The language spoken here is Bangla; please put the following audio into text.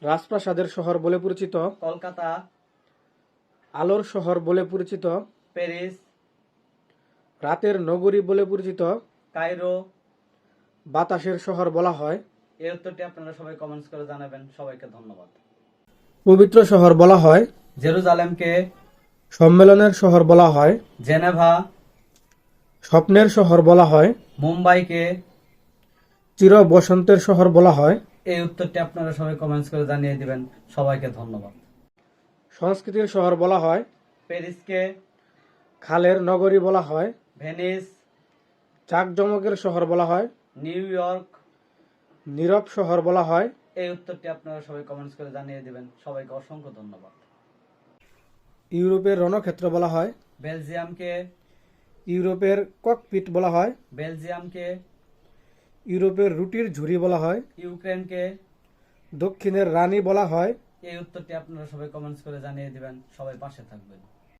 রাজপ্রাসাদের শহর বলে পরিচিত, কলকাতা, আলোর শহর বলে পরিচিত, প্যারিস, রাতের নগরী বলে পরিচিত, কায়রো? বাতাসের শহর বলা হয়। এই উত্তরটি আপনারা সবাই কমেন্টস করে জানাবেন। সবাইকে ধন্যবাদ। পবিত্র শহর বলা হয়। জেরুজালেমকে? সম্মেলনের শহর বলা হয়। জেনেভা? স্বপ্নের শহর বলা হয়। মুম্বাইকে? চির বসন্তের শহর বলা হয়। এই উত্তরটি আপনারা সবাই কমেন্টস করে জানিয়ে দিবেন। সবাইকে ধন্যবাদ। সংস্কৃতির শহর বলা হয়। প্যারিসকে? খালের নগরী বলা হয়। ভেনিস? জাঁকজমকের শহর বলা হয়। New York? নীরব শহর বলা হয়। এই উত্তরটি আপনারা সবাই কমেন্টস করে জানিয়ে দিবেন। সবাইকে অসংখ্য ধন্যবাদ। ইউরোপের রণক্ষেত্র বলা হয়। বেলজিয়ামকে? ইউরোপের ককপিট বলা হয়। বেলজিয়ামকে? ইউরোপের রুটির ঝুড়ি বলা হয়। ইউক্রেনকে? দক্ষিণের রানী বলা হয়। এই উত্তরটি আপনারা সবাই কমেন্টস করে জানিয়ে দিবেন। সবাই পাশে থাকবেন।